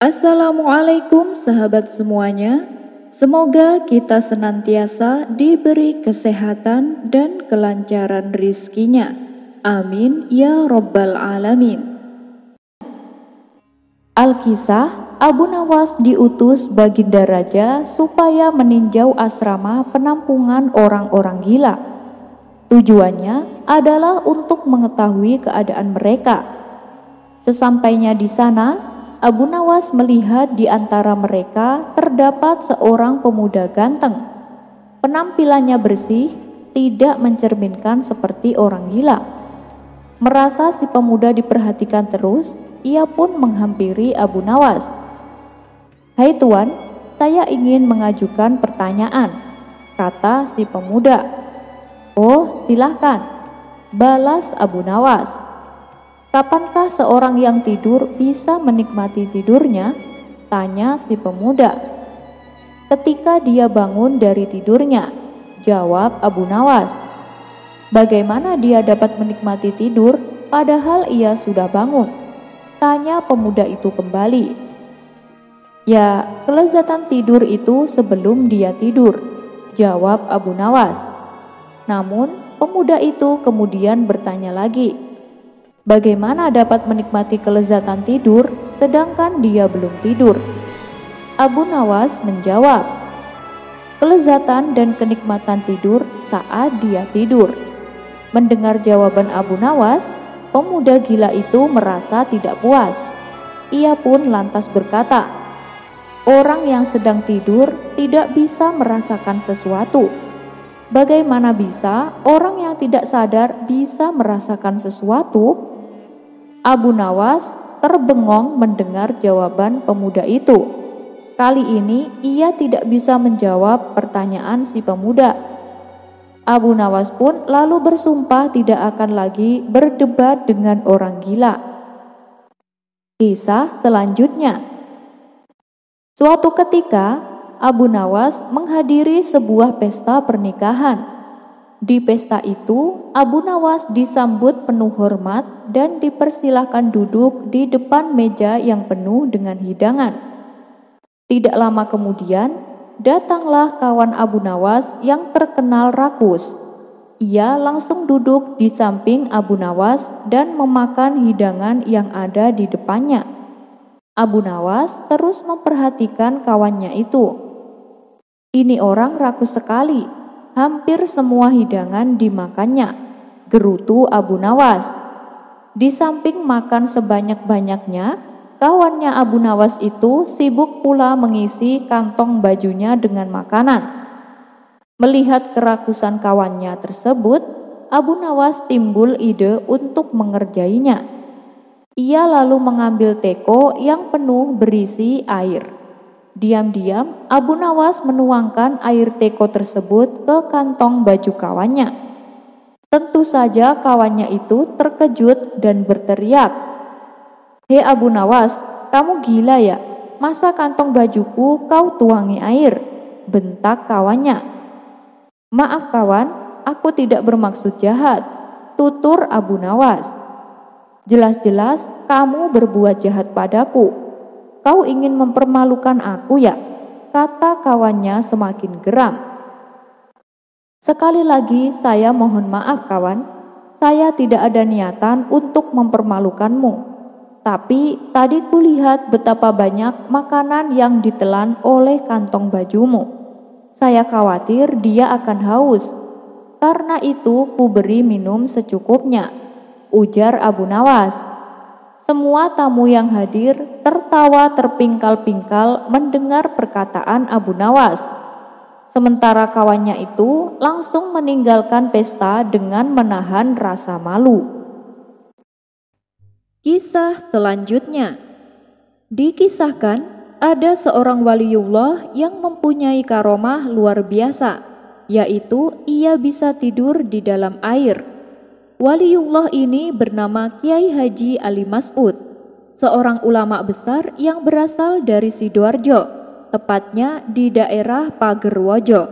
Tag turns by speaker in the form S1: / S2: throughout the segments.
S1: Assalamualaikum sahabat semuanya. Semoga kita senantiasa diberi kesehatan dan kelancaran rizkinya. Amin ya Rabbal Alamin. Al-Kisah, Abu Nawas diutus Baginda Raja supaya meninjau asrama penampungan orang-orang gila. Tujuannya adalah untuk mengetahui keadaan mereka. Sesampainya di sana, Abu Nawas melihat di antara mereka terdapat seorang pemuda ganteng. Penampilannya bersih, tidak mencerminkan seperti orang gila. Merasa si pemuda diperhatikan terus, ia pun menghampiri Abu Nawas. "Hai Tuan, saya ingin mengajukan pertanyaan," kata si pemuda. "Oh, silahkan," balas Abu Nawas. "Kapankah seorang yang tidur bisa menikmati tidurnya?" tanya si pemuda. "Ketika dia bangun dari tidurnya," jawab Abu Nawas. "Bagaimana dia dapat menikmati tidur padahal ia sudah bangun?" tanya pemuda itu kembali. "Ya, kelezatan tidur itu sebelum dia tidur," jawab Abu Nawas. Namun pemuda itu kemudian bertanya lagi, "Bagaimana dapat menikmati kelezatan tidur sedangkan dia belum tidur?" Abu Nawas menjawab, "Kelezatan dan kenikmatan tidur saat dia tidur." Mendengar jawaban Abu Nawas, pemuda gila itu merasa tidak puas. Ia pun lantas berkata, "Orang yang sedang tidur tidak bisa merasakan sesuatu. Bagaimana bisa orang yang tidak sadar bisa merasakan sesuatu?" Abu Nawas terbengong mendengar jawaban pemuda itu. Kali ini ia tidak bisa menjawab pertanyaan si pemuda. Abu Nawas pun lalu bersumpah tidak akan lagi berdebat dengan orang gila. Kisah selanjutnya. Suatu ketika, Abu Nawas menghadiri sebuah pesta pernikahan. Di pesta itu, Abu Nawas disambut penuh hormat dan dipersilahkan duduk di depan meja yang penuh dengan hidangan. Tidak lama kemudian, datanglah kawan Abu Nawas yang terkenal rakus. Ia langsung duduk di samping Abu Nawas dan memakan hidangan yang ada di depannya. Abu Nawas terus memperhatikan kawannya itu. "Ini orang rakus sekali, hampir semua hidangan dimakannya," gerutu Abu Nawas. Di samping makan sebanyak-banyaknya, kawannya Abu Nawas itu sibuk pula mengisi kantong bajunya dengan makanan. Melihat kerakusan kawannya tersebut, Abu Nawas timbul ide untuk mengerjainya. Ia lalu mengambil teko yang penuh berisi air. Diam-diam Abu Nawas menuangkan air teko tersebut ke kantong baju kawannya. Tentu saja kawannya itu terkejut dan berteriak, "Hei Abu Nawas, kamu gila ya? Masa kantong bajuku kau tuangi air?" bentak kawannya. "Maaf kawan, aku tidak bermaksud jahat," tutur Abu Nawas. "Jelas-jelas kamu berbuat jahat padaku. Kau ingin mempermalukan aku ya?" kata kawannya semakin geram. "Sekali lagi saya mohon maaf kawan, saya tidak ada niatan untuk mempermalukanmu. Tapi tadi kulihat betapa banyak makanan yang ditelan oleh kantong bajumu. Saya khawatir dia akan haus. Karena itu kuberi minum secukupnya," ujar Abu Nawas. Semua tamu yang hadir tertawa terpingkal-pingkal mendengar perkataan Abu Nawas. Sementara kawannya itu langsung meninggalkan pesta dengan menahan rasa malu. Kisah selanjutnya. Dikisahkan ada seorang waliullah yang mempunyai karomah luar biasa, yaitu ia bisa tidur di dalam air. Waliullah ini bernama Kiai Haji Ali Mas'ud, seorang ulama besar yang berasal dari Sidoarjo, tepatnya di daerah Pagerwojo.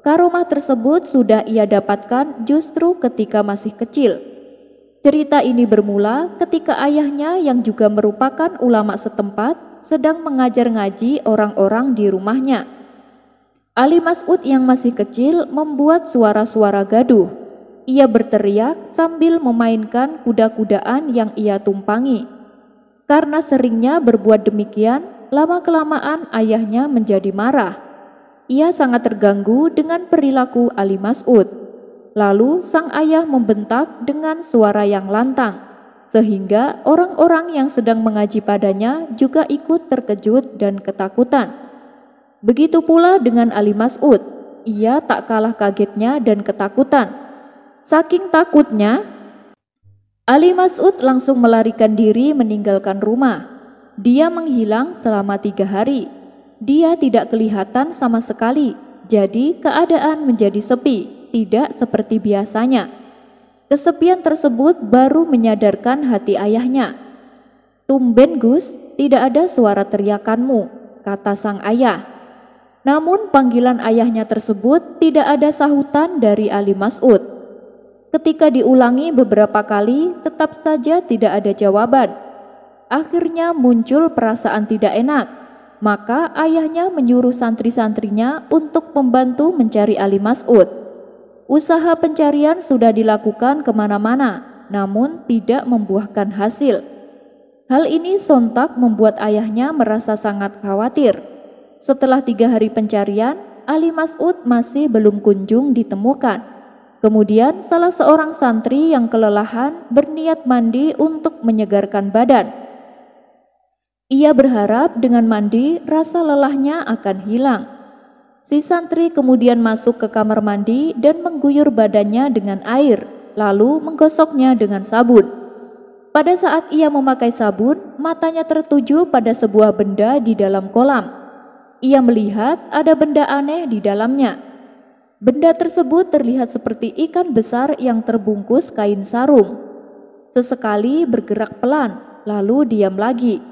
S1: Karomah tersebut sudah ia dapatkan justru ketika masih kecil. Cerita ini bermula ketika ayahnya yang juga merupakan ulama setempat sedang mengajar ngaji orang-orang di rumahnya. Ali Mas'ud yang masih kecil membuat suara-suara gaduh. Ia berteriak sambil memainkan kuda-kudaan yang ia tumpangi. Karena seringnya berbuat demikian, lama-kelamaan ayahnya menjadi marah. Ia sangat terganggu dengan perilaku Ali Mas'ud. Lalu sang ayah membentak dengan suara yang lantang, sehingga orang-orang yang sedang mengaji padanya juga ikut terkejut dan ketakutan. Begitu pula dengan Ali Mas'ud, ia tak kalah kagetnya dan ketakutan. Saking takutnya, Ali Mas'ud langsung melarikan diri meninggalkan rumah. Dia menghilang selama 3 hari. Dia tidak kelihatan sama sekali, jadi keadaan menjadi sepi. Tidak seperti biasanya. Kesepian tersebut baru menyadarkan hati ayahnya. "Tumben Gus, tidak ada suara teriakanmu," kata sang ayah. Namun panggilan ayahnya tersebut tidak ada sahutan dari Ali Mas'ud. Ketika diulangi beberapa kali, tetap saja tidak ada jawaban. Akhirnya muncul perasaan tidak enak. Maka ayahnya menyuruh santri-santrinya untuk membantu mencari Ali Mas'ud. Usaha pencarian sudah dilakukan kemana-mana, namun tidak membuahkan hasil. Hal ini sontak membuat ayahnya merasa sangat khawatir. Setelah 3 hari pencarian, Ali Mas'ud masih belum kunjung ditemukan. Kemudian salah seorang santri yang kelelahan berniat mandi untuk menyegarkan badan. Ia berharap dengan mandi rasa lelahnya akan hilang. Si santri kemudian masuk ke kamar mandi dan mengguyur badannya dengan air, lalu menggosoknya dengan sabun. Pada saat ia memakai sabun, matanya tertuju pada sebuah benda di dalam kolam. Ia melihat ada benda aneh di dalamnya. Benda tersebut terlihat seperti ikan besar yang terbungkus kain sarung. Sesekali bergerak pelan, lalu diam lagi.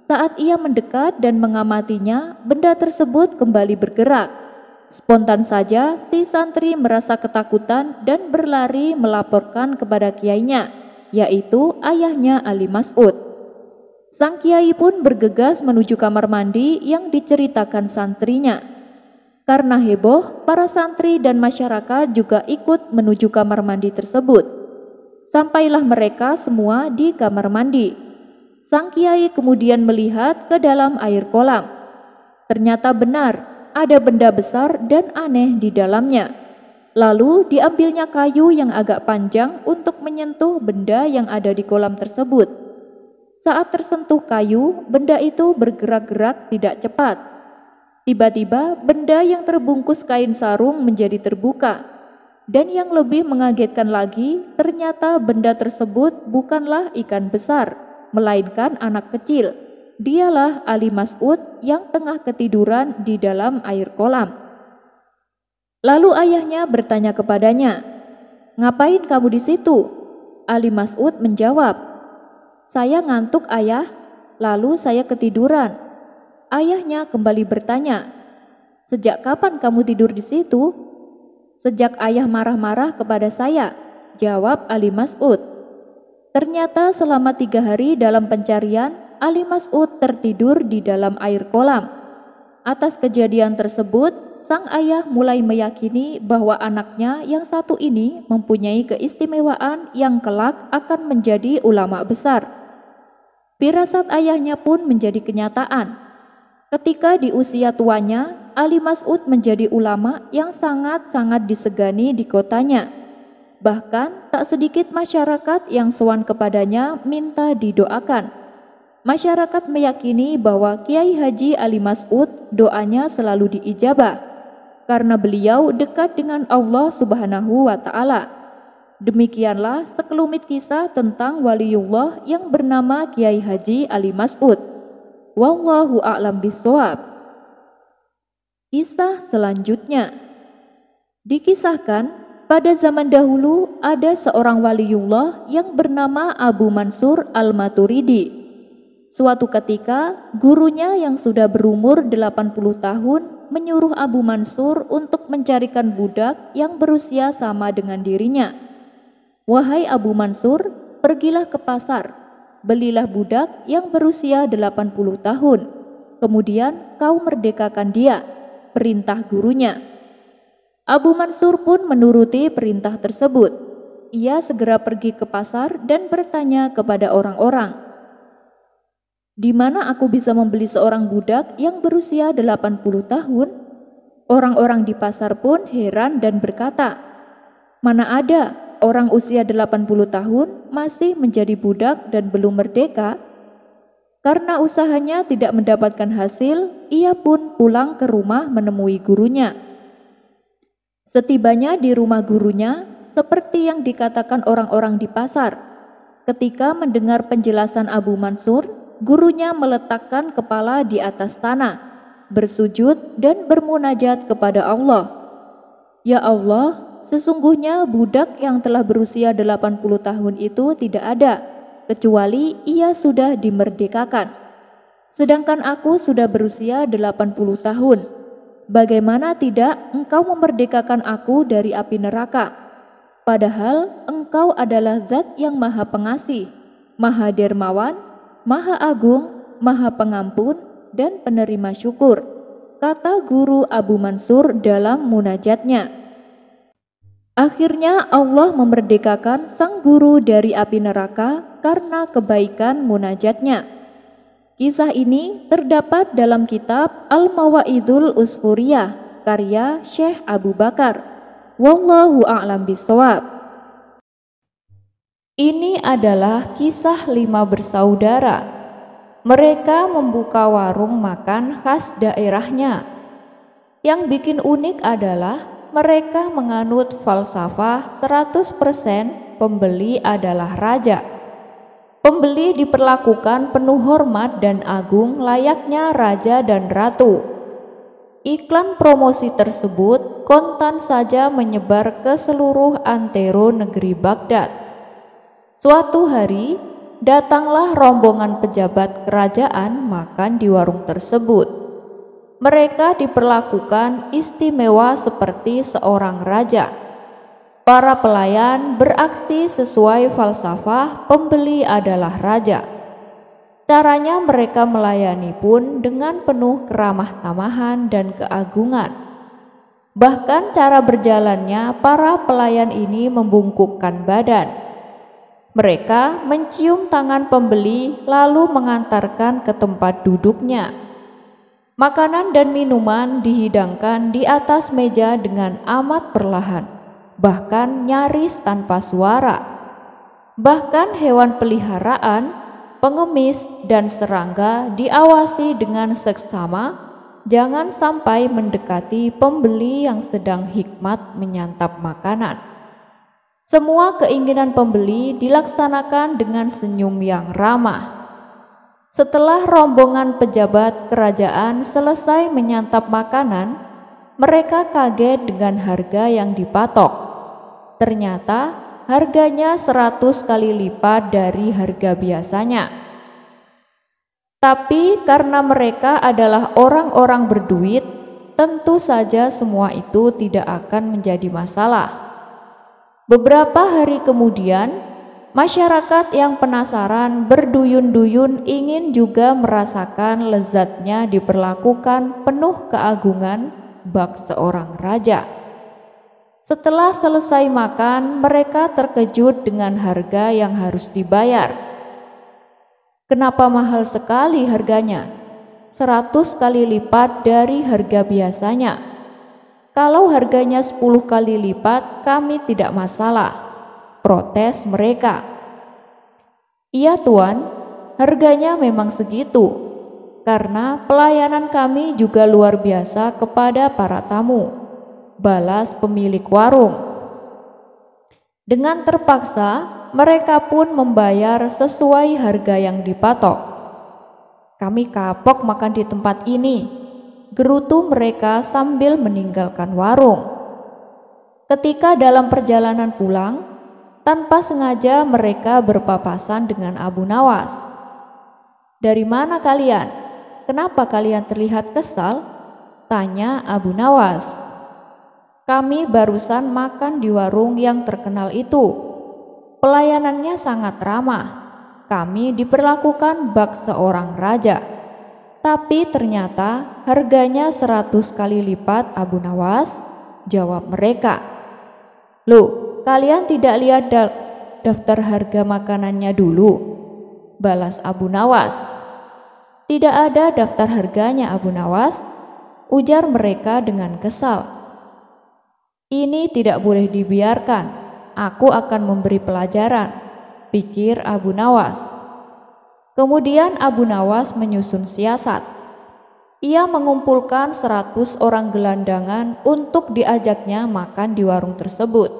S1: Saat ia mendekat dan mengamatinya, benda tersebut kembali bergerak. Spontan saja si santri merasa ketakutan dan berlari melaporkan kepada kiainya, yaitu ayahnya Ali Mas'ud. Sang kiai pun bergegas menuju kamar mandi yang diceritakan santrinya. Karena heboh, para santri dan masyarakat juga ikut menuju kamar mandi tersebut. Sampailah mereka semua di kamar mandi. Sang kiai kemudian melihat ke dalam air kolam. Ternyata benar, ada benda besar dan aneh di dalamnya. Lalu diambilnya kayu yang agak panjang untuk menyentuh benda yang ada di kolam tersebut. Saat tersentuh kayu, benda itu bergerak-gerak tidak cepat. Tiba-tiba benda yang terbungkus kain sarung menjadi terbuka. Dan yang lebih mengagetkan lagi, ternyata benda tersebut bukanlah ikan besar, melainkan anak kecil. Dialah Ali Mas'ud yang tengah ketiduran di dalam air kolam. Lalu ayahnya bertanya kepadanya, "Ngapain kamu di situ?" Ali Mas'ud menjawab, "Saya ngantuk ayah, lalu saya ketiduran." Ayahnya kembali bertanya, "Sejak kapan kamu tidur di situ?" "Sejak ayah marah-marah kepada saya," jawab Ali Mas'ud. Ternyata selama 3 hari dalam pencarian, Ali Mas'ud tertidur di dalam air kolam. Atas kejadian tersebut, sang ayah mulai meyakini bahwa anaknya yang satu ini mempunyai keistimewaan yang kelak akan menjadi ulama besar. Firasat ayahnya pun menjadi kenyataan. Ketika di usia tuanya, Ali Mas'ud menjadi ulama yang sangat-sangat disegani di kotanya. Bahkan tak sedikit masyarakat yang sowan kepadanya minta didoakan. Masyarakat meyakini bahwa Kiai Haji Ali Mas'ud doanya selalu diijabah karena beliau dekat dengan Allah Subhanahu wa Ta'ala. Demikianlah sekelumit kisah tentang waliullah yang bernama Kiai Haji Ali Mas'ud. Wallahu a'lam bishawab. Kisah selanjutnya dikisahkan pada zaman dahulu ada seorang waliullah yang bernama Abu Mansur Al-Maturidi. Suatu ketika, gurunya yang sudah berumur 80 tahun menyuruh Abu Mansur untuk mencarikan budak yang berusia sama dengan dirinya. "Wahai Abu Mansur, pergilah ke pasar, belilah budak yang berusia 80 tahun, kemudian kau merdekakan dia, perintah gurunya. Abu Mansur pun menuruti perintah tersebut. Ia segera pergi ke pasar dan bertanya kepada orang-orang, "Di mana aku bisa membeli seorang budak yang berusia 80 tahun?" Orang-orang di pasar pun heran dan berkata, "Mana ada orang usia 80 tahun masih menjadi budak dan belum merdeka?" Karena usahanya tidak mendapatkan hasil, ia pun pulang ke rumah menemui gurunya. Setibanya di rumah gurunya, seperti yang dikatakan orang-orang di pasar, ketika mendengar penjelasan Abu Mansur, gurunya meletakkan kepala di atas tanah, bersujud dan bermunajat kepada Allah. "Ya Allah, sesungguhnya budak yang telah berusia 80 tahun itu tidak ada, kecuali ia sudah dimerdekakan. Sedangkan aku sudah berusia 80 tahun. Bagaimana tidak engkau memerdekakan aku dari api neraka? Padahal engkau adalah zat yang maha pengasih, maha dermawan, maha agung, maha pengampun, dan penerima syukur," kata guru Abu Mansur dalam munajatnya. Akhirnya Allah memerdekakan sang guru dari api neraka karena kebaikan munajatnya. Kisah ini terdapat dalam kitab Al-Mawaidul Usfuriyah karya Syekh Abu Bakar. Wallahu a'lam bishawab. Ini adalah kisah 5 bersaudara. Mereka membuka warung makan khas daerahnya. Yang bikin unik adalah mereka menganut falsafah 100% pembeli adalah raja. Pembeli diperlakukan penuh hormat dan agung layaknya raja dan ratu. Iklan promosi tersebut kontan saja menyebar ke seluruh antero negeri Baghdad. Suatu hari, datanglah rombongan pejabat kerajaan makan di warung tersebut. Mereka diperlakukan istimewa seperti seorang raja. Para pelayan beraksi sesuai falsafah pembeli adalah raja. Caranya mereka melayani pun dengan penuh keramah tamahan dan keagungan. Bahkan cara berjalannya para pelayan ini membungkukkan badan. Mereka mencium tangan pembeli lalu mengantarkan ke tempat duduknya. Makanan dan minuman dihidangkan di atas meja dengan amat perlahan, bahkan nyaris tanpa suara. Bahkan hewan peliharaan, pengemis, dan serangga diawasi dengan seksama, jangan sampai mendekati pembeli yang sedang hikmat menyantap makanan. Semua keinginan pembeli dilaksanakan dengan senyum yang ramah. Setelah rombongan pejabat kerajaan selesai menyantap makanan, mereka kaget dengan harga yang dipatok. Ternyata harganya 100 kali lipat dari harga biasanya. Tapi karena mereka adalah orang-orang berduit, tentu saja semua itu tidak akan menjadi masalah. Beberapa hari kemudian, masyarakat yang penasaran berduyun-duyun ingin juga merasakan lezatnya diperlakukan penuh keagungan bak seorang raja. Setelah selesai makan, mereka terkejut dengan harga yang harus dibayar. Kenapa mahal sekali harganya? 100 kali lipat dari harga biasanya. Kalau harganya 10 kali lipat, kami tidak masalah, protes mereka. Iya tuan, harganya memang segitu, karena pelayanan kami juga luar biasa kepada para tamu, balas pemilik warung. Dengan terpaksa, mereka pun membayar sesuai harga yang dipatok. Kami kapok makan di tempat ini, gerutu mereka sambil meninggalkan warung. Ketika dalam perjalanan pulang, tanpa sengaja mereka berpapasan dengan Abu Nawas. "Dari mana kalian? Kenapa kalian terlihat kesal?" tanya Abu Nawas. "Kami barusan makan di warung yang terkenal itu. Pelayanannya sangat ramah. Kami diperlakukan bak seorang raja. Tapi ternyata harganya 100 kali lipat, Abu Nawas, jawab mereka. Loh, kalian tidak lihat daftar harga makanannya dulu? Balas Abu Nawas. Tidak ada daftar harganya, Abu Nawas, ujar mereka dengan kesal. Ini tidak boleh dibiarkan, aku akan memberi pelajaran, pikir Abu Nawas. Kemudian Abu Nawas menyusun siasat. Ia mengumpulkan 100 orang gelandangan untuk diajaknya makan di warung tersebut.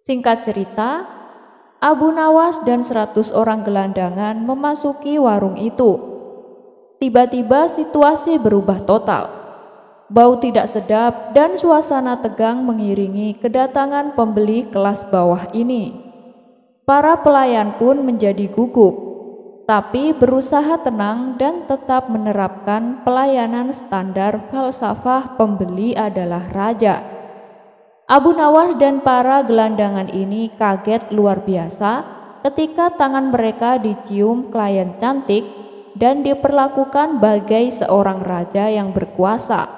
S1: Singkat cerita, Abu Nawas dan 100 orang gelandangan memasuki warung itu. Tiba-tiba situasi berubah total. Bau tidak sedap dan suasana tegang mengiringi kedatangan pembeli kelas bawah ini. Para pelayan pun menjadi gugup, tapi berusaha tenang dan tetap menerapkan pelayanan standar falsafah pembeli adalah raja. Abu Nawas dan para gelandangan ini kaget luar biasa ketika tangan mereka dicium klien cantik dan diperlakukan bagai seorang raja yang berkuasa.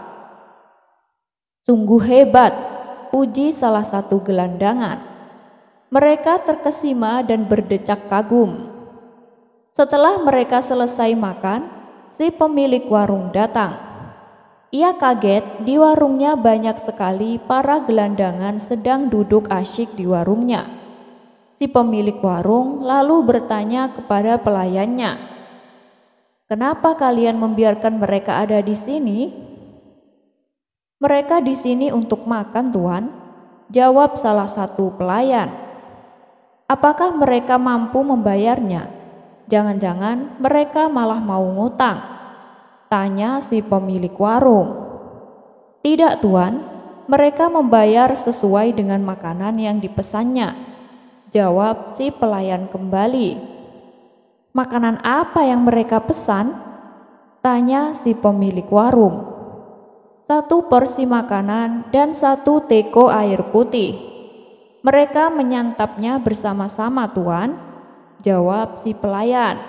S1: Sungguh hebat, puji salah satu gelandangan. Mereka terkesima dan berdecak kagum. Setelah mereka selesai makan, si pemilik warung datang. Ia kaget di warungnya banyak sekali para gelandangan sedang duduk asyik di warungnya. Si pemilik warung lalu bertanya kepada pelayannya, "Kenapa kalian membiarkan mereka ada di sini?" "Mereka di sini untuk makan, Tuan," jawab salah satu pelayan. "Apakah mereka mampu membayarnya? Jangan-jangan mereka malah mau ngutang?" tanya si pemilik warung. "Tidak, Tuan, mereka membayar sesuai dengan makanan yang dipesannya," jawab si pelayan kembali. "Makanan apa yang mereka pesan?" tanya si pemilik warung. "1 porsi makanan dan 1 teko air putih. Mereka menyantapnya bersama-sama, Tuan," jawab si pelayan.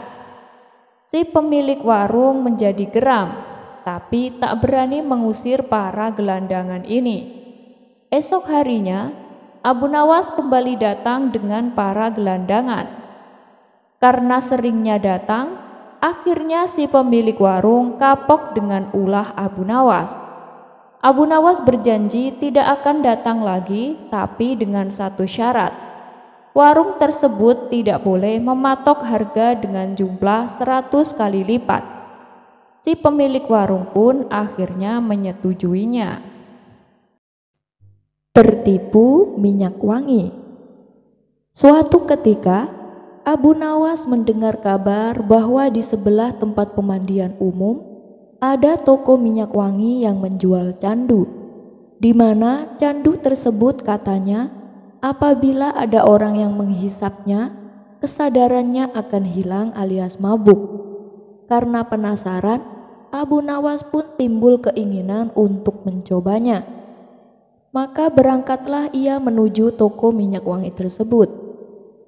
S1: Si pemilik warung menjadi geram, tapi tak berani mengusir para gelandangan ini. Esok harinya, Abu Nawas kembali datang dengan para gelandangan. Karena seringnya datang, akhirnya si pemilik warung kapok dengan ulah Abu Nawas. Abu Nawas berjanji tidak akan datang lagi, tapi dengan satu syarat. Warung tersebut tidak boleh mematok harga dengan jumlah 100 kali lipat. Si pemilik warung pun akhirnya menyetujuinya. Tertipu minyak wangi. Suatu ketika, Abu Nawas mendengar kabar bahwa di sebelah tempat pemandian umum ada toko minyak wangi yang menjual candu, di mana candu tersebut katanya apabila ada orang yang menghisapnya, kesadarannya akan hilang alias mabuk. Karena penasaran, Abu Nawas pun timbul keinginan untuk mencobanya. Maka berangkatlah ia menuju toko minyak wangi tersebut.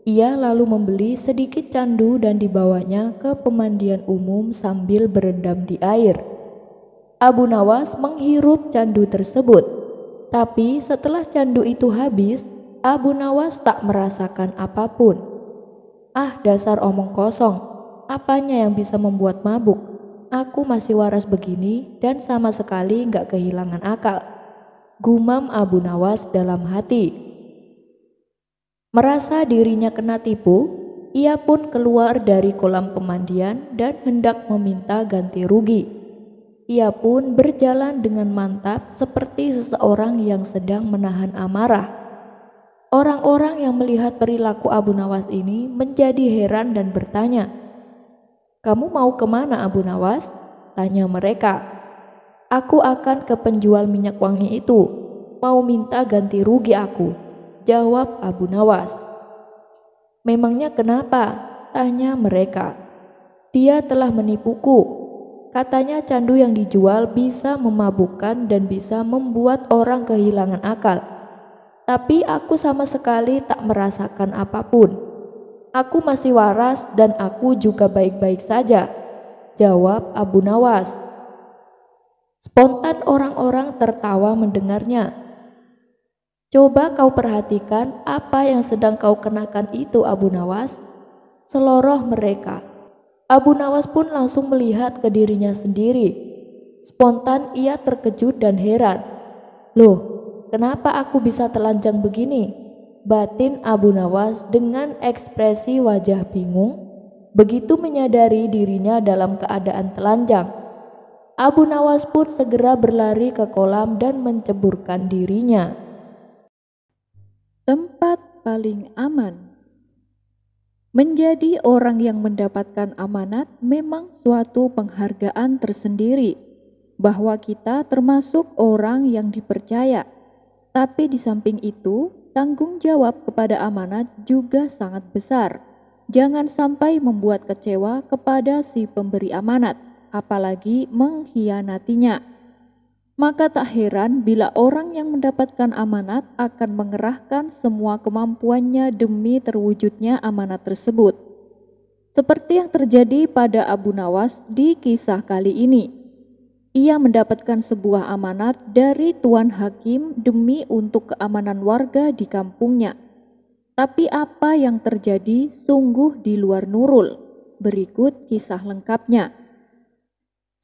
S1: Ia lalu membeli sedikit candu dan dibawanya ke pemandian umum sambil berendam di air. Abu Nawas menghirup candu tersebut, tapi setelah candu itu habis, Abu Nawas tak merasakan apapun. "Ah, dasar omong kosong, apanya yang bisa membuat mabuk? Aku masih waras begini dan sama sekali gak kehilangan akal," gumam Abu Nawas dalam hati. Merasa dirinya kena tipu, ia pun keluar dari kolam pemandian dan hendak meminta ganti rugi. Ia pun berjalan dengan mantap seperti seseorang yang sedang menahan amarah. Orang-orang yang melihat perilaku Abu Nawas ini menjadi heran dan bertanya, "Kamu mau kemana, Abu Nawas?" tanya mereka. "Aku akan ke penjual minyak wangi itu, mau minta ganti rugi aku," jawab Abu Nawas. "Memangnya kenapa?" tanya mereka. "Dia telah menipuku. Katanya candu yang dijual bisa memabukkan dan bisa membuat orang kehilangan akal. Tapi aku sama sekali tak merasakan apapun. Aku masih waras dan aku juga baik-baik saja, jawab Abu Nawas. Spontan orang-orang tertawa mendengarnya. Coba kau perhatikan apa yang sedang kau kenakan itu, Abu Nawas, seloroh mereka. Abu Nawas pun langsung melihat ke dirinya sendiri. Spontan ia terkejut dan heran. Loh, kenapa aku bisa telanjang begini? Batin Abu Nawas dengan ekspresi wajah bingung, begitu menyadari dirinya dalam keadaan telanjang. Abu Nawas pun segera berlari ke kolam dan menceburkan dirinya. Tempat paling aman. Menjadi orang yang mendapatkan amanat memang suatu penghargaan tersendiri, bahwa kita termasuk orang yang dipercaya. Tapi di samping itu, tanggung jawab kepada amanat juga sangat besar. Jangan sampai membuat kecewa kepada si pemberi amanat, apalagi mengkhianatinya. Maka tak heran bila orang yang mendapatkan amanat akan mengerahkan semua kemampuannya demi terwujudnya amanat tersebut. Seperti yang terjadi pada Abu Nawas di kisah kali ini. Ia mendapatkan sebuah amanat dari Tuan Hakim demi untuk keamanan warga di kampungnya. Tapi apa yang terjadi sungguh di luar Nurul. Berikut kisah lengkapnya.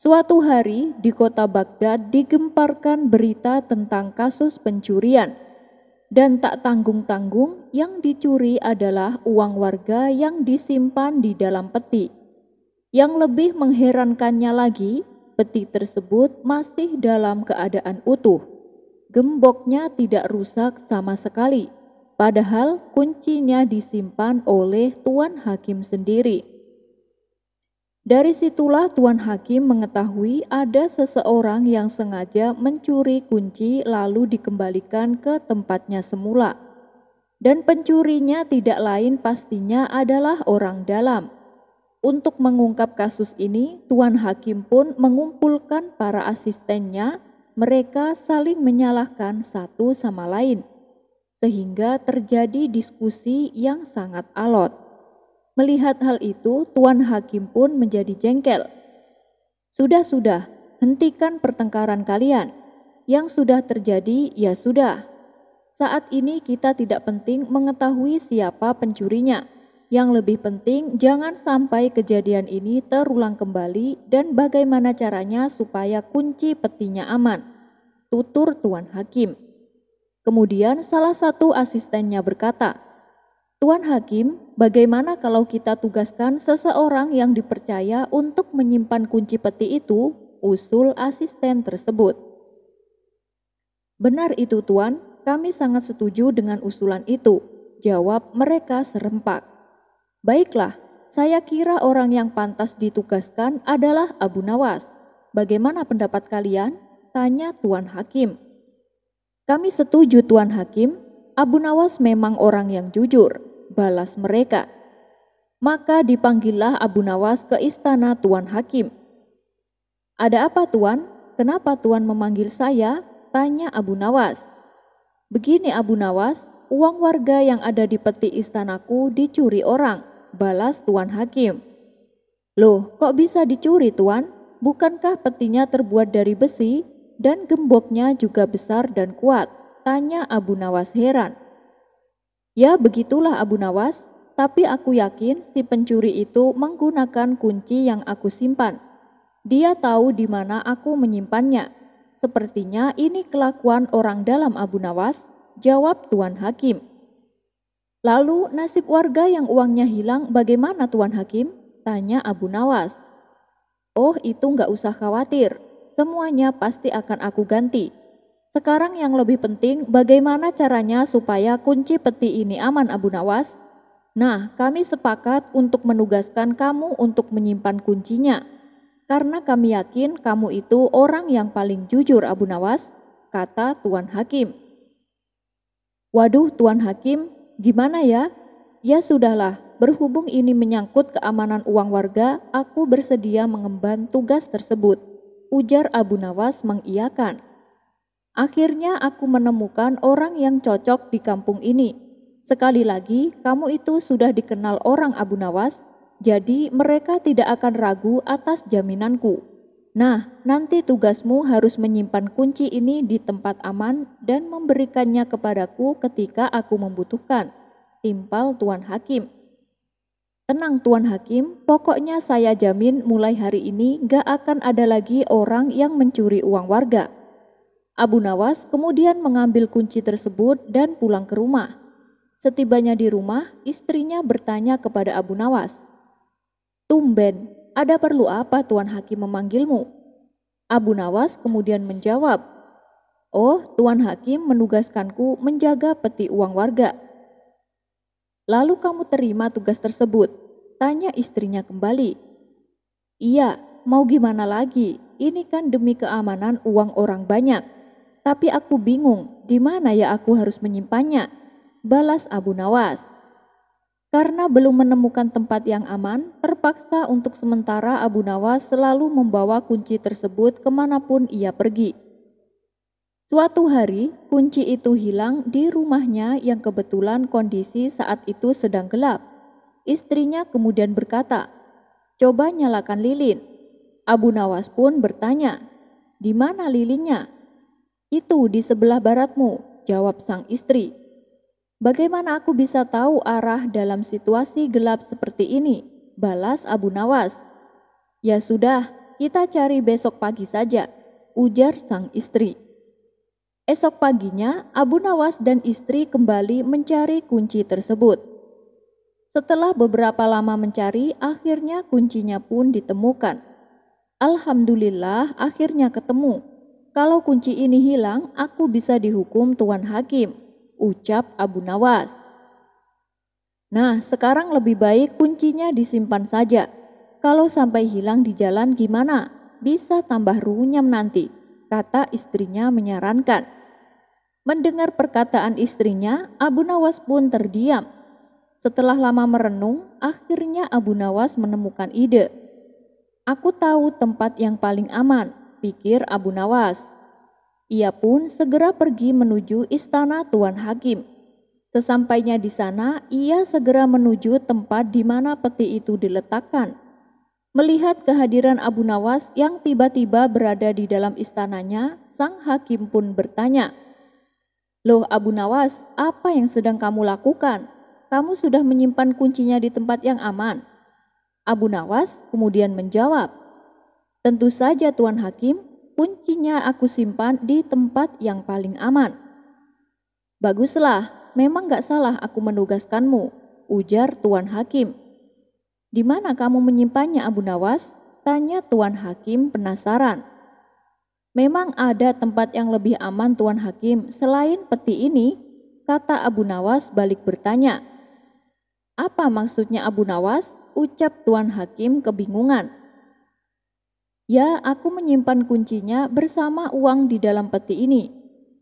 S1: Suatu hari di kota Baghdad digemparkan berita tentang kasus pencurian. Dan tak tanggung-tanggung yang dicuri adalah uang warga yang disimpan di dalam peti. Yang lebih mengherankannya lagi, peti tersebut masih dalam keadaan utuh. Gemboknya tidak rusak sama sekali, padahal kuncinya disimpan oleh Tuan Hakim sendiri. Dari situlah Tuan Hakim mengetahui ada seseorang yang sengaja mencuri kunci lalu dikembalikan ke tempatnya semula. Dan pencurinya tidak lain pastinya adalah orang dalam. Untuk mengungkap kasus ini, Tuan Hakim pun mengumpulkan para asistennya, mereka saling menyalahkan satu sama lain. Sehingga terjadi diskusi yang sangat alot. Melihat hal itu, Tuan Hakim pun menjadi jengkel. Sudah, hentikan pertengkaran kalian. Yang sudah terjadi, ya sudah. Saat ini kita tidak penting mengetahui siapa pencurinya. Yang lebih penting, jangan sampai kejadian ini terulang kembali dan bagaimana caranya supaya kunci petinya aman. Tutur Tuan Hakim. Kemudian salah satu asistennya berkata, Tuan Hakim, bagaimana kalau kita tugaskan seseorang yang dipercaya untuk menyimpan kunci peti itu? Usul asisten tersebut. Benar itu Tuan, kami sangat setuju dengan usulan itu, jawab mereka serempak. Baiklah, saya kira orang yang pantas ditugaskan adalah Abu Nawas. Bagaimana pendapat kalian? Tanya Tuan Hakim. Kami setuju Tuan Hakim, Abu Nawas memang orang yang jujur. Balas mereka. Maka dipanggillah Abu Nawas ke istana Tuan Hakim. Ada apa Tuan? Kenapa Tuan memanggil saya? Tanya Abu Nawas. Begini Abu Nawas, uang warga yang ada di peti istanaku dicuri orang. Balas Tuan Hakim. Loh, kok bisa dicuri Tuan? Bukankah petinya terbuat dari besi dan gemboknya juga besar dan kuat? Tanya Abu Nawas heran. Ya begitulah Abu Nawas, tapi aku yakin si pencuri itu menggunakan kunci yang aku simpan. Dia tahu di mana aku menyimpannya. Sepertinya ini kelakuan orang dalam Abu Nawas, jawab Tuan Hakim. Lalu nasib warga yang uangnya hilang bagaimana Tuan Hakim? Tanya Abu Nawas. Oh itu nggak usah khawatir, semuanya pasti akan aku ganti. Sekarang yang lebih penting bagaimana caranya supaya kunci peti ini aman Abu Nawas? Nah, kami sepakat untuk menugaskan kamu untuk menyimpan kuncinya. Karena kami yakin kamu itu orang yang paling jujur Abu Nawas, kata Tuan Hakim. Waduh Tuan Hakim, gimana ya? Ya sudahlah, berhubung ini menyangkut keamanan uang warga, aku bersedia mengemban tugas tersebut. Ujar Abu Nawas mengiyakan. Akhirnya aku menemukan orang yang cocok di kampung ini. Sekali lagi, kamu itu sudah dikenal orang Abu Nawas, jadi mereka tidak akan ragu atas jaminanku. Nah, nanti tugasmu harus menyimpan kunci ini di tempat aman dan memberikannya kepadaku ketika aku membutuhkan. Timpal Tuan Hakim. Tenang Tuan Hakim, pokoknya saya jamin mulai hari ini gak akan ada lagi orang yang mencuri uang warga. Abu Nawas kemudian mengambil kunci tersebut dan pulang ke rumah. Setibanya di rumah, istrinya bertanya kepada Abu Nawas, "Tumben, ada perlu apa Tuan Hakim memanggilmu?" Abu Nawas kemudian menjawab, "Oh, Tuan Hakim menugaskanku menjaga peti uang warga." "Lalu kamu terima tugas tersebut?" tanya istrinya kembali. "Iya, mau gimana lagi? Ini kan demi keamanan uang orang banyak. Tapi aku bingung, di mana ya aku harus menyimpannya?" balas Abu Nawas. Karena belum menemukan tempat yang aman, terpaksa untuk sementara Abu Nawas selalu membawa kunci tersebut kemanapun ia pergi. Suatu hari, kunci itu hilang di rumahnya yang kebetulan kondisi saat itu sedang gelap. Istrinya kemudian berkata, "Coba nyalakan lilin." Abu Nawas pun bertanya, "Di mana lilinnya?" "Itu di sebelah baratmu," jawab sang istri. "Bagaimana aku bisa tahu arah dalam situasi gelap seperti ini?" balas Abu Nawas. "Ya sudah, kita cari besok pagi saja," ujar sang istri. Esok paginya, Abu Nawas dan istri kembali mencari kunci tersebut. Setelah beberapa lama mencari, akhirnya kuncinya pun ditemukan. Alhamdulillah, akhirnya ketemu. "Kalau kunci ini hilang, aku bisa dihukum Tuan Hakim," ucap Abu Nawas. "Nah, sekarang lebih baik kuncinya disimpan saja. Kalau sampai hilang di jalan gimana? Bisa tambah runyam nanti," kata istrinya menyarankan. Mendengar perkataan istrinya, Abu Nawas pun terdiam. Setelah lama merenung, akhirnya Abu Nawas menemukan ide. "Aku tahu tempat yang paling aman," pikir Abu Nawas. Ia pun segera pergi menuju istana Tuan Hakim. Sesampainya di sana, ia segera menuju tempat di mana peti itu diletakkan. Melihat kehadiran Abu Nawas yang tiba-tiba berada di dalam istananya, sang hakim pun bertanya, "Loh Abu Nawas, apa yang sedang kamu lakukan? Kamu sudah menyimpan kuncinya di tempat yang aman?" Abu Nawas kemudian menjawab, "Tentu saja Tuan Hakim, kuncinya aku simpan di tempat yang paling aman." "Baguslah, memang gak salah aku menugaskanmu," ujar Tuan Hakim. "Di mana kamu menyimpannya Abu Nawas?" tanya Tuan Hakim penasaran. "Memang ada tempat yang lebih aman Tuan Hakim selain peti ini," kata Abu Nawas balik bertanya. "Apa maksudnya Abu Nawas?" ucap Tuan Hakim kebingungan. "Ya, aku menyimpan kuncinya bersama uang di dalam peti ini.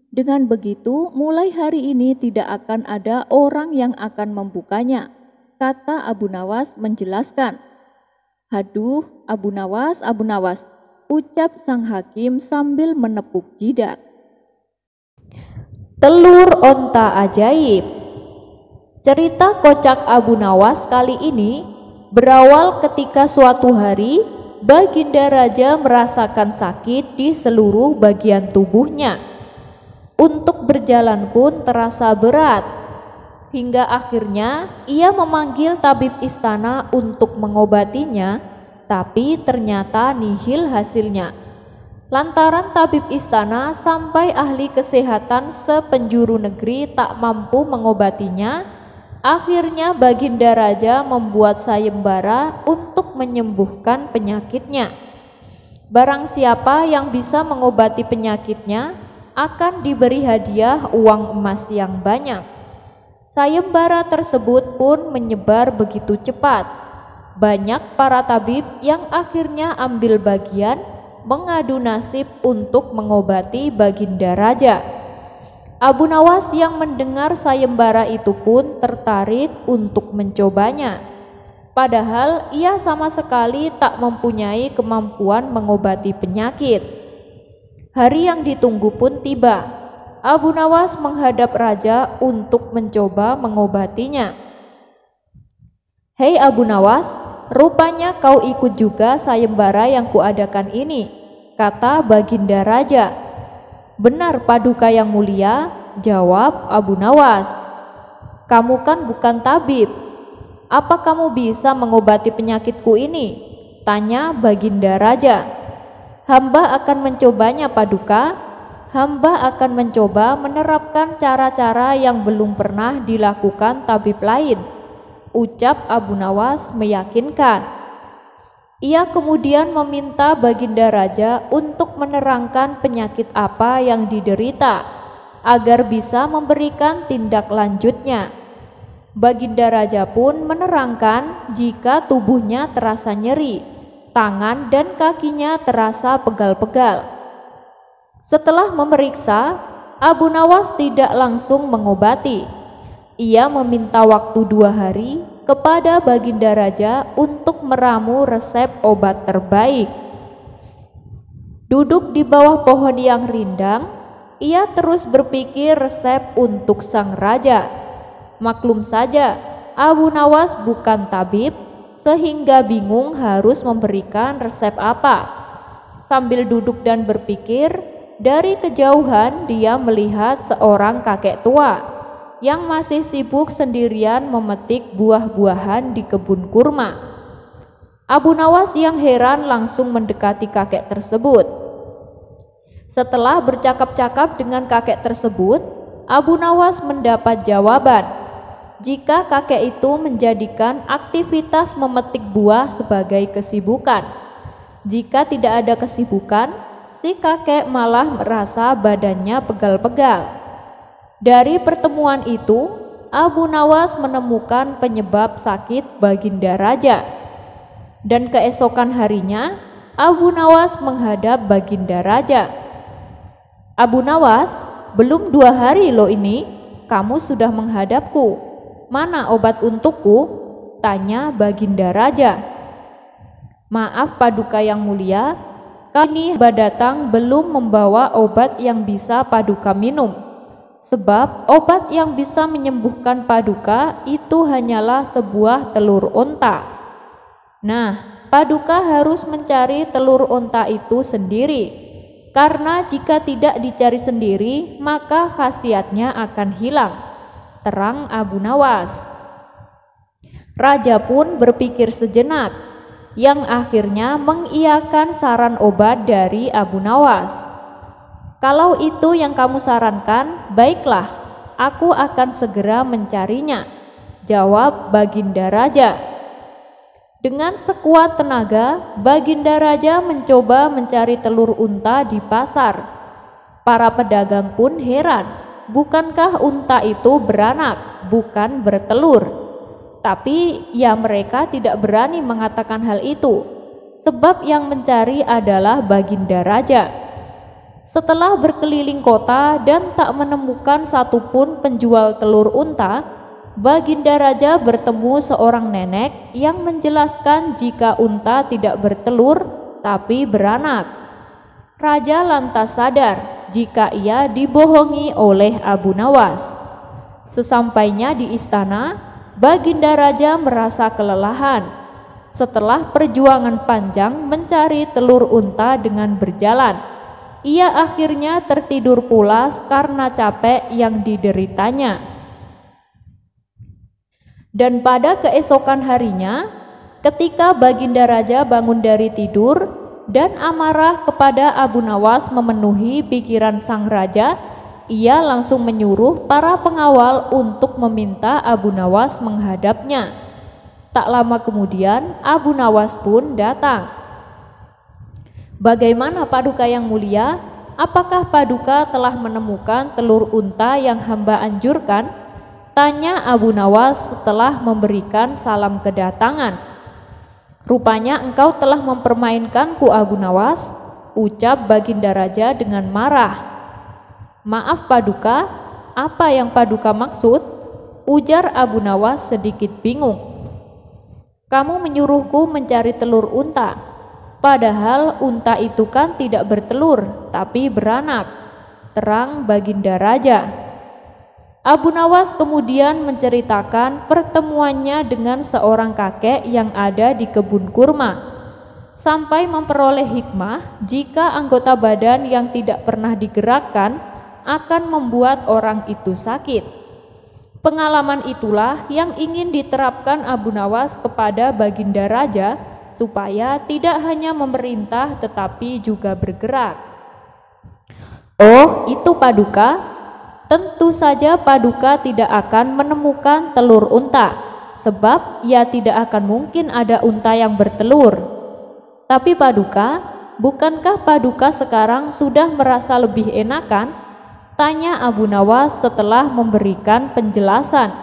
S1: Dengan begitu, mulai hari ini tidak akan ada orang yang akan membukanya," kata Abu Nawas menjelaskan. "Haduh, Abu Nawas, ucap sang hakim sambil menepuk jidat. Telur onta ajaib. Cerita kocak Abu Nawas kali ini berawal ketika suatu hari Baginda Raja merasakan sakit di seluruh bagian tubuhnya. Untuk berjalan pun terasa berat. Hingga akhirnya ia memanggil tabib istana untuk mengobatinya, tapi ternyata nihil hasilnya. Lantaran tabib istana sampai ahli kesehatan sepenjuru negeri tak mampu mengobatinya, akhirnya Baginda Raja membuat sayembara untuk menyembuhkan penyakitnya. Barang siapa yang bisa mengobati penyakitnya akan diberi hadiah uang emas yang banyak. Sayembara tersebut pun menyebar begitu cepat. Banyak para tabib yang akhirnya ambil bagian mengadu nasib untuk mengobati Baginda Raja. Abu Nawas yang mendengar sayembara itu pun tertarik untuk mencobanya. Padahal ia sama sekali tak mempunyai kemampuan mengobati penyakit. Hari yang ditunggu pun tiba. Abu Nawas menghadap raja untuk mencoba mengobatinya. "Hei Abu Nawas, rupanya kau ikut juga sayembara yang kuadakan ini," kata Baginda Raja. "Benar Paduka yang mulia," jawab Abu Nawas. "Kamu kan bukan tabib. Apa kamu bisa mengobati penyakitku ini?" tanya Baginda Raja. "Hamba akan mencobanya Paduka. Hamba akan mencoba menerapkan cara-cara yang belum pernah dilakukan tabib lain," ucap Abu Nawas meyakinkan. Ia kemudian meminta Baginda Raja untuk menerangkan penyakit apa yang diderita agar bisa memberikan tindak lanjutnya. Baginda Raja pun menerangkan jika tubuhnya terasa nyeri, tangan dan kakinya terasa pegal-pegal. Setelah memeriksa, Abu Nawas tidak langsung mengobati. Ia meminta waktu 2 hari kepada Baginda Raja untuk meramu resep obat terbaik. Duduk di bawah pohon yang rindang, ia terus berpikir resep untuk sang raja. Maklum saja, Abu Nawas bukan tabib, sehingga bingung harus memberikan resep apa. Sambil duduk dan berpikir, dari kejauhan dia melihat seorang kakek tua yang masih sibuk sendirian memetik buah-buahan di kebun kurma. Abu Nawas yang heran langsung mendekati kakek tersebut. Setelah bercakap-cakap dengan kakek tersebut, Abu Nawas mendapat jawaban jika kakek itu menjadikan aktivitas memetik buah sebagai kesibukan. Jika tidak ada kesibukan, si kakek malah merasa badannya pegal-pegal. Dari pertemuan itu, Abu Nawas menemukan penyebab sakit Baginda Raja. Dan keesokan harinya, Abu Nawas menghadap Baginda Raja. "Abu Nawas, belum 2 hari loh ini, kamu sudah menghadapku. Mana obat untukku?" tanya Baginda Raja. "Maaf Paduka yang mulia, kali ini hamba datang belum membawa obat yang bisa Paduka minum. Sebab obat yang bisa menyembuhkan Paduka itu hanyalah sebuah telur onta. Nah, Paduka harus mencari telur onta itu sendiri, karena jika tidak dicari sendiri maka khasiatnya akan hilang," terang Abu Nawas. Raja pun berpikir sejenak, yang akhirnya mengiyakan saran obat dari Abu Nawas. "Kalau itu yang kamu sarankan, baiklah, aku akan segera mencarinya," jawab Baginda Raja. Dengan sekuat tenaga, Baginda Raja mencoba mencari telur unta di pasar. Para pedagang pun heran, bukankah unta itu beranak, bukan bertelur? Tapi ya mereka tidak berani mengatakan hal itu, sebab yang mencari adalah Baginda Raja. Setelah berkeliling kota dan tak menemukan satupun penjual telur unta, Baginda Raja bertemu seorang nenek yang menjelaskan jika unta tidak bertelur tapi beranak. Raja lantas sadar jika ia dibohongi oleh Abu Nawas. Sesampainya di istana, Baginda Raja merasa kelelahan. Setelah perjuangan panjang mencari telur unta dengan berjalan, ia akhirnya tertidur pulas karena capek yang dideritanya. Dan pada keesokan harinya, ketika Baginda Raja bangun dari tidur dan amarah kepada Abu Nawas memenuhi pikiran sang raja, ia langsung menyuruh para pengawal untuk meminta Abu Nawas menghadapnya. Tak lama kemudian Abu Nawas pun datang. "Bagaimana Paduka yang mulia? Apakah Paduka telah menemukan telur unta yang hamba anjurkan?" tanya Abu Nawas setelah memberikan salam kedatangan. "Rupanya engkau telah mempermainkanku Abu Nawas," ucap Baginda Raja dengan marah. "Maaf Paduka, apa yang Paduka maksud?" ujar Abu Nawas sedikit bingung. "Kamu menyuruhku mencari telur unta. Padahal unta itu kan tidak bertelur, tapi beranak, terang Baginda Raja. Abu Nawas kemudian menceritakan pertemuannya dengan seorang kakek yang ada di kebun kurma, sampai memperoleh hikmah jika anggota badan yang tidak pernah digerakkan akan membuat orang itu sakit. Pengalaman itulah yang ingin diterapkan Abu Nawas kepada Baginda Raja supaya tidak hanya memerintah tetapi juga bergerak. Oh, itu Paduka? Tentu saja Paduka tidak akan menemukan telur unta, sebab ya tidak akan mungkin ada unta yang bertelur. Tapi Paduka, bukankah Paduka sekarang sudah merasa lebih enakan? Tanya Abu Nawas setelah memberikan penjelasan.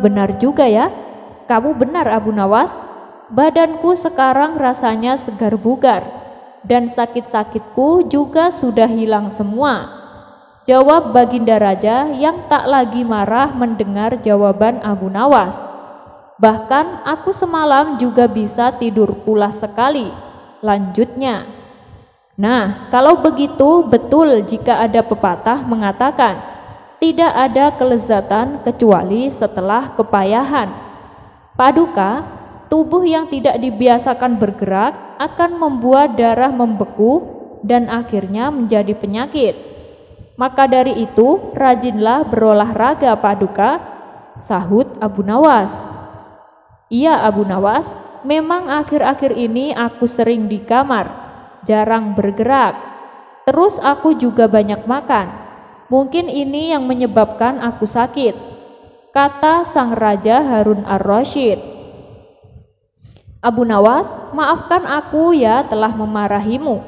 S1: Benar juga ya. Kamu benar Abu Nawas. Badanku sekarang rasanya segar bugar, dan sakit-sakitku juga sudah hilang semua. Jawab Baginda Raja yang tak lagi marah mendengar jawaban Abu Nawas. Bahkan aku semalam juga bisa tidur pulas sekali. Lanjutnya, nah kalau begitu betul jika ada pepatah mengatakan tidak ada kelezatan kecuali setelah kepayahan. Paduka, tubuh yang tidak dibiasakan bergerak akan membuat darah membeku dan akhirnya menjadi penyakit. Maka dari itu, rajinlah berolahraga Paduka, sahut Abu Nawas. Iya Abu Nawas, memang akhir-akhir ini aku sering di kamar, jarang bergerak. Terus aku juga banyak makan. Mungkin ini yang menyebabkan aku sakit, kata sang Raja Harun ar-Rasyid. Abu Nawas, maafkan aku ya telah memarahimu.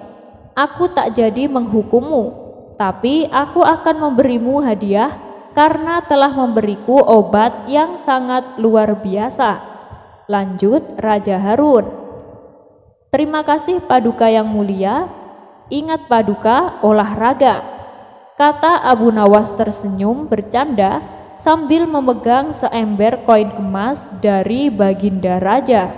S1: Aku tak jadi menghukummu, tapi aku akan memberimu hadiah karena telah memberiku obat yang sangat luar biasa. Lanjut Raja Harun. Terima kasih Paduka yang mulia. Ingat Paduka, olahraga, kata Abu Nawas tersenyum bercanda sambil memegang seember koin emas dari Baginda Raja.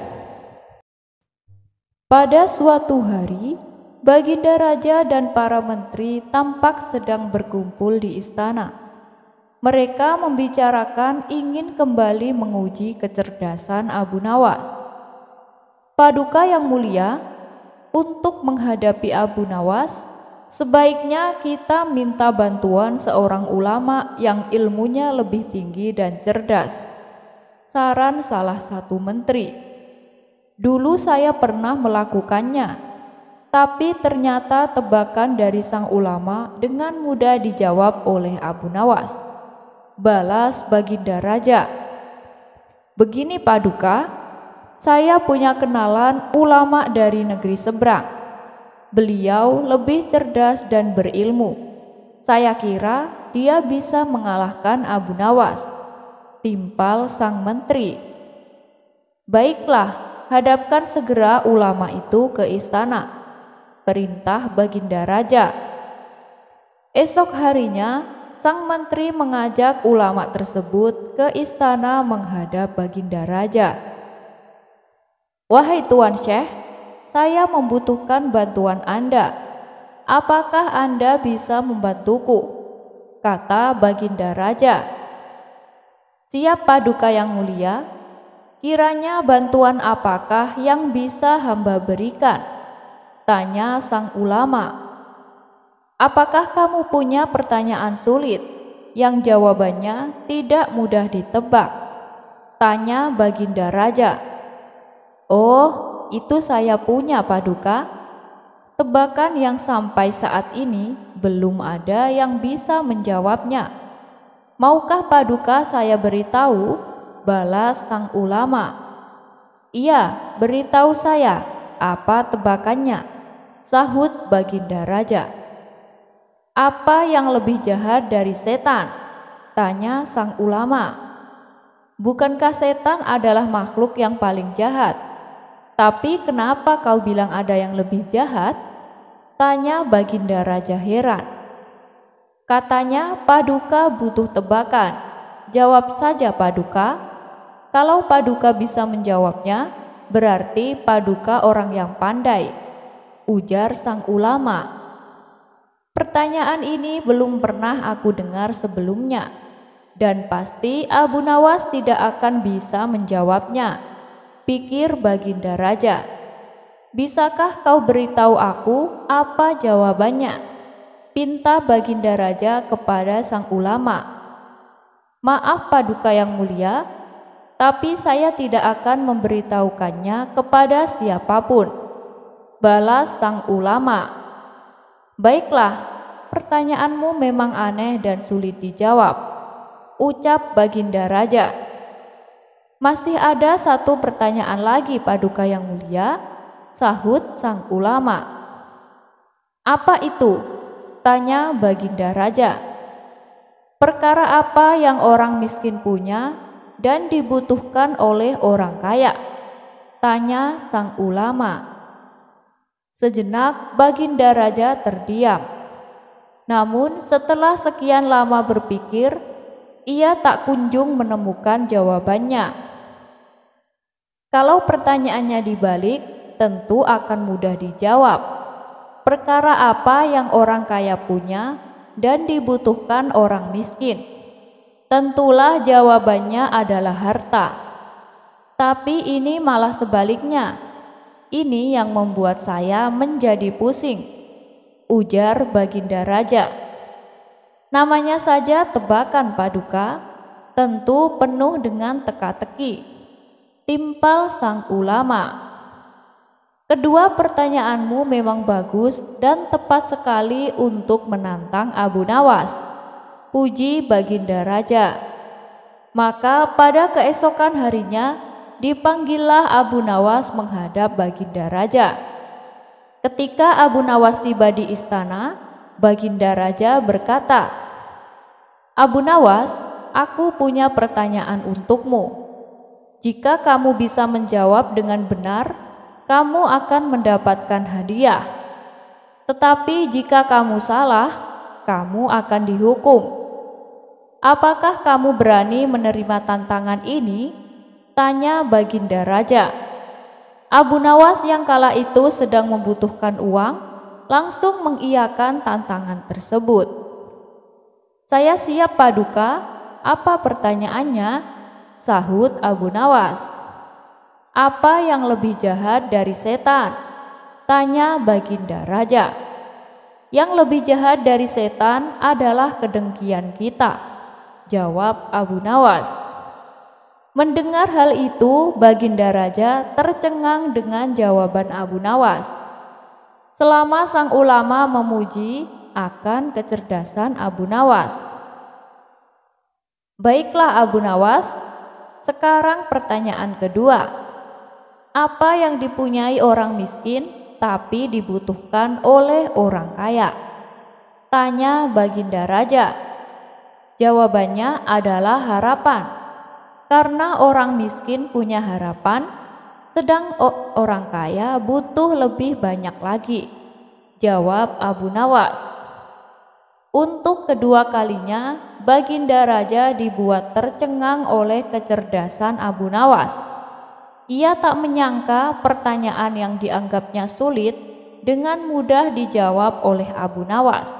S1: Pada suatu hari, Baginda Raja dan para menteri tampak sedang berkumpul di istana. Mereka membicarakan ingin kembali menguji kecerdasan Abu Nawas. Paduka yang mulia, untuk menghadapi Abu Nawas, sebaiknya kita minta bantuan seorang ulama yang ilmunya lebih tinggi dan cerdas. Saran salah satu menteri. Dulu saya pernah melakukannya, tapi ternyata tebakan dari sang ulama dengan mudah dijawab oleh Abu Nawas. Balas Baginda Raja. Begini Paduka, saya punya kenalan ulama dari negeri seberang. Beliau lebih cerdas dan berilmu. Saya kira dia bisa mengalahkan Abu Nawas. Timpal sang menteri. Baiklah, hadapkan segera ulama itu ke istana, perintah Baginda Raja. Esok harinya, sang menteri mengajak ulama tersebut ke istana menghadap Baginda Raja. Wahai Tuan Syekh, saya membutuhkan bantuan Anda. Apakah Anda bisa membantuku? Kata Baginda Raja. Siap Paduka yang mulia. Kiranya bantuan apakah yang bisa hamba berikan? Tanya sang ulama. Apakah kamu punya pertanyaan sulit yang jawabannya tidak mudah ditebak? Tanya Baginda Raja. Oh, itu saya punya Paduka. Tebakan yang sampai saat ini belum ada yang bisa menjawabnya. Maukah Paduka saya beritahu? Balas sang ulama. Iya, beritahu saya, apa tebakannya? Sahut Baginda Raja. Apa yang lebih jahat dari setan? Tanya sang ulama. Bukankah setan adalah makhluk yang paling jahat? Tapi kenapa kau bilang ada yang lebih jahat? Tanya Baginda Raja heran. Katanya Paduka butuh tebakan. Jawab saja Paduka. Kalau Paduka bisa menjawabnya, berarti Paduka orang yang pandai, ujar sang ulama. Pertanyaan ini belum pernah aku dengar sebelumnya, dan pasti Abu Nawas tidak akan bisa menjawabnya, pikir Baginda Raja. Bisakah kau beritahu aku apa jawabannya? Pinta Baginda Raja kepada sang ulama. Maaf Paduka yang mulia, tapi saya tidak akan memberitahukannya kepada siapapun, balas sang ulama. Baiklah, pertanyaanmu memang aneh dan sulit dijawab, ucap Baginda Raja. Masih ada satu pertanyaan lagi Paduka yang mulia, sahut sang ulama. Apa itu? Tanya Baginda Raja. Perkara apa yang orang miskin punya dan dibutuhkan oleh orang kaya? Tanya sang ulama. Sejenak Baginda Raja terdiam. Namun setelah sekian lama berpikir, ia tak kunjung menemukan jawabannya. Kalau pertanyaannya dibalik, tentu akan mudah dijawab. Perkara apa yang orang kaya punya dan dibutuhkan orang miskin? Tentulah jawabannya adalah harta. Tapi ini malah sebaliknya. Ini yang membuat saya menjadi pusing, ujar Baginda Raja. Namanya saja tebakan Paduka, tentu penuh dengan teka-teki, timpal sang ulama. Kedua pertanyaanmu memang bagus dan tepat sekali untuk menantang Abu Nawas, puji Baginda Raja. Maka pada keesokan harinya dipanggillah Abu Nawas menghadap Baginda Raja. Ketika Abu Nawas tiba di istana, Baginda Raja berkata, Abu Nawas, aku punya pertanyaan untukmu. Jika kamu bisa menjawab dengan benar, kamu akan mendapatkan hadiah. Tetapi jika kamu salah, kamu akan dihukum. Apakah kamu berani menerima tantangan ini? Tanya Baginda Raja. Abu Nawas yang kala itu sedang membutuhkan uang, langsung mengiyakan tantangan tersebut. Saya siap Paduka, apa pertanyaannya? Sahut Abu Nawas. Apa yang lebih jahat dari setan? Tanya Baginda Raja. Yang lebih jahat dari setan adalah kedengkian kita, jawab Abu Nawas. Mendengar hal itu, Baginda Raja tercengang dengan jawaban Abu Nawas. Selama sang ulama memuji akan kecerdasan Abu Nawas. Baiklah Abu Nawas, sekarang pertanyaan kedua. Apa yang dipunyai orang miskin tapi dibutuhkan oleh orang kaya? Tanya Baginda Raja. Jawabannya adalah harapan. Karena orang miskin punya harapan, sedang orang kaya butuh lebih banyak lagi, jawab Abu Nawas. Untuk kedua kalinya, Baginda Raja dibuat tercengang oleh kecerdasan Abu Nawas. Ia tak menyangka pertanyaan yang dianggapnya sulit dengan mudah dijawab oleh Abu Nawas.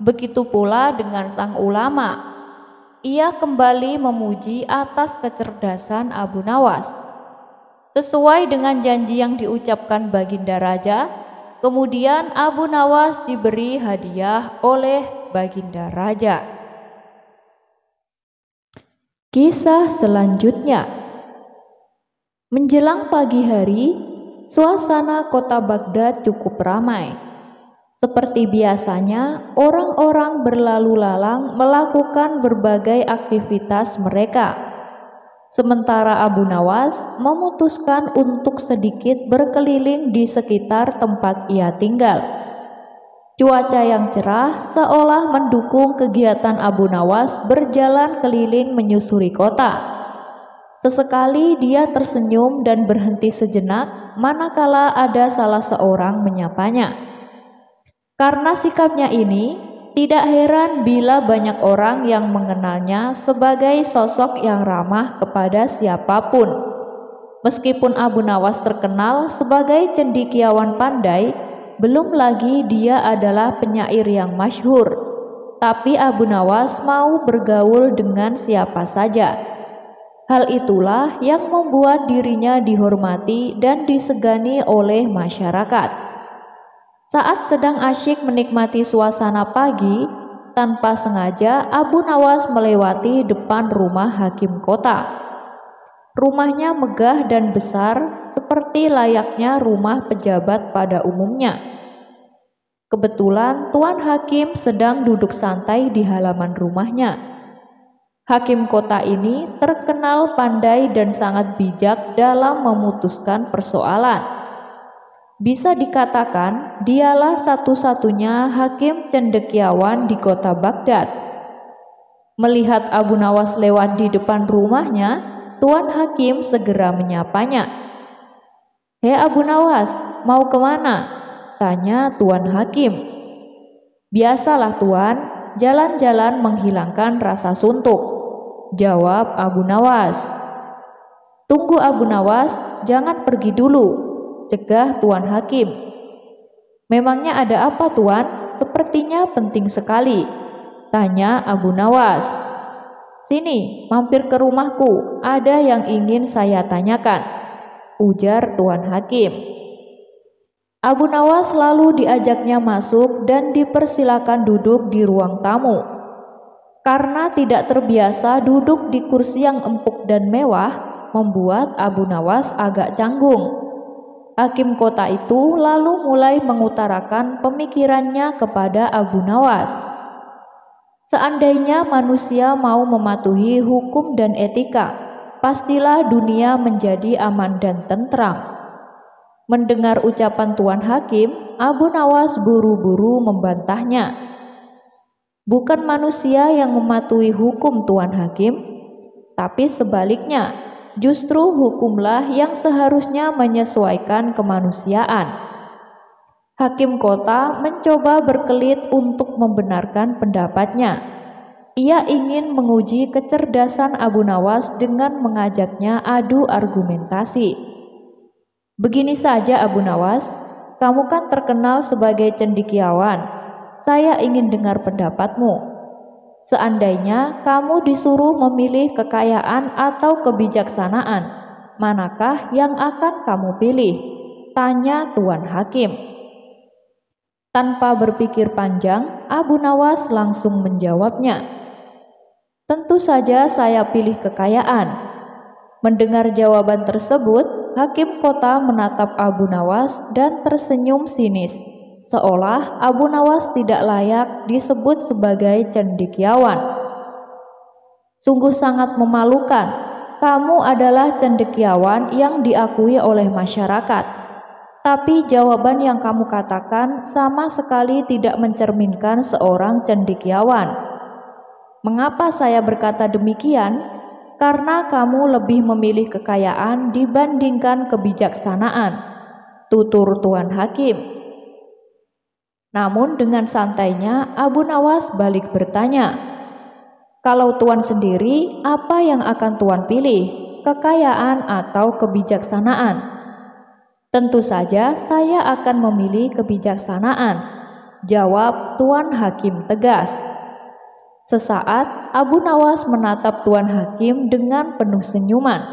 S1: Begitu pula dengan sang ulama. Ia kembali memuji atas kecerdasan Abu Nawas. Sesuai dengan janji yang diucapkan Baginda Raja, kemudian Abu Nawas diberi hadiah oleh Baginda Raja. Kisah selanjutnya. Menjelang pagi hari, suasana kota Baghdad cukup ramai. Seperti biasanya, orang-orang berlalu lalang melakukan berbagai aktivitas mereka. Sementara Abu Nawas memutuskan untuk sedikit berkeliling di sekitar tempat ia tinggal. Cuaca yang cerah seolah mendukung kegiatan Abu Nawas berjalan keliling menyusuri kota. Sesekali dia tersenyum dan berhenti sejenak manakala ada salah seorang menyapanya. Karena sikapnya ini, tidak heran bila banyak orang yang mengenalnya sebagai sosok yang ramah kepada siapapun. Meskipun Abu Nawas terkenal sebagai cendekiawan pandai, belum lagi dia adalah penyair yang masyhur. Tapi Abu Nawas mau bergaul dengan siapa saja. Hal itulah yang membuat dirinya dihormati dan disegani oleh masyarakat. Saat sedang asyik menikmati suasana pagi, tanpa sengaja Abu Nawas melewati depan rumah hakim kota. Rumahnya megah dan besar, seperti layaknya rumah pejabat pada umumnya. Kebetulan Tuan Hakim sedang duduk santai di halaman rumahnya. Hakim kota ini terkenal pandai dan sangat bijak dalam memutuskan persoalan. Bisa dikatakan dialah satu-satunya hakim cendekiawan di kota Baghdad. Melihat Abu Nawas lewat di depan rumahnya, Tuan Hakim segera menyapanya. "Hei Abu Nawas, mau kemana?" tanya Tuan Hakim. "Biasalah Tuan, jalan-jalan menghilangkan rasa suntuk," jawab Abu Nawas. "Tunggu Abu Nawas, jangan pergi dulu," cegah Tuan Hakim. "Memangnya ada apa Tuan? Sepertinya penting sekali," tanya Abu Nawas. "Sini, mampir ke rumahku, ada yang ingin saya tanyakan," ujar Tuan Hakim. Abu Nawas lalu diajaknya masuk dan dipersilakan duduk di ruang tamu. Karena tidak terbiasa duduk di kursi yang empuk dan mewah, membuat Abu Nawas agak canggung. Hakim kota itu lalu mulai mengutarakan pemikirannya kepada Abu Nawas. Seandainya manusia mau mematuhi hukum dan etika, pastilah dunia menjadi aman dan tentram. Mendengar ucapan Tuan Hakim, Abu Nawas buru-buru membantahnya. "Bukan manusia yang mematuhi hukum Tuan Hakim, tapi sebaliknya, justru hukumlah yang seharusnya menyesuaikan kemanusiaan." Hakim kota mencoba berkelit untuk membenarkan pendapatnya. Ia ingin menguji kecerdasan Abu Nawas dengan mengajaknya adu argumentasi. "Begini saja Abu Nawas, kamu kan terkenal sebagai cendekiawan. Saya ingin dengar pendapatmu. Seandainya kamu disuruh memilih kekayaan atau kebijaksanaan, manakah yang akan kamu pilih?" tanya Tuan Hakim. Tanpa berpikir panjang, Abu Nawas langsung menjawabnya. "Tentu saja saya pilih kekayaan." Mendengar jawaban tersebut, Hakim kota menatap Abu Nawas dan tersenyum sinis, seolah Abu Nawas tidak layak disebut sebagai cendekiawan. "Sungguh sangat memalukan, kamu adalah cendekiawan yang diakui oleh masyarakat. Tapi jawaban yang kamu katakan sama sekali tidak mencerminkan seorang cendekiawan." "Mengapa saya berkata demikian? Karena kamu lebih memilih kekayaan dibandingkan kebijaksanaan," tutur Tuan Hakim. Namun dengan santainya Abu Nawas balik bertanya, "Kalau Tuan sendiri, apa yang akan Tuan pilih? Kekayaan atau kebijaksanaan?" "Tentu saja saya akan memilih kebijaksanaan," jawab Tuan Hakim tegas. Sesaat Abu Nawas menatap Tuan Hakim dengan penuh senyuman.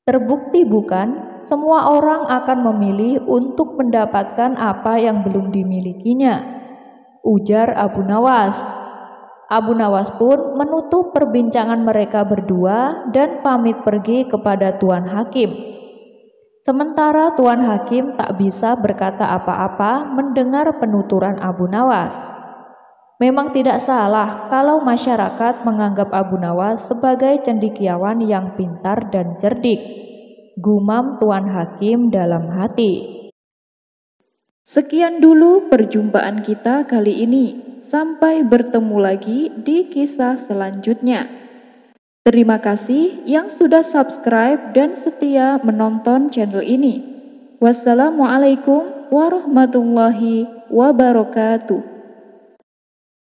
S1: "Terbukti bukan, semua orang akan memilih untuk mendapatkan apa yang belum dimilikinya," ujar Abu Nawas. Abu Nawas pun menutup perbincangan mereka berdua dan pamit pergi kepada Tuan Hakim. Sementara Tuan Hakim tak bisa berkata apa-apa mendengar penuturan Abu Nawas. Memang tidak salah kalau masyarakat menganggap Abu Nawas sebagai cendekiawan yang pintar dan cerdik, gumam Tuan Hakim dalam hati. Sekian dulu perjumpaan kita kali ini. Sampai bertemu lagi di kisah selanjutnya. Terima kasih yang sudah subscribe dan setia menonton channel ini. Wassalamualaikum warahmatullahi wabarakatuh.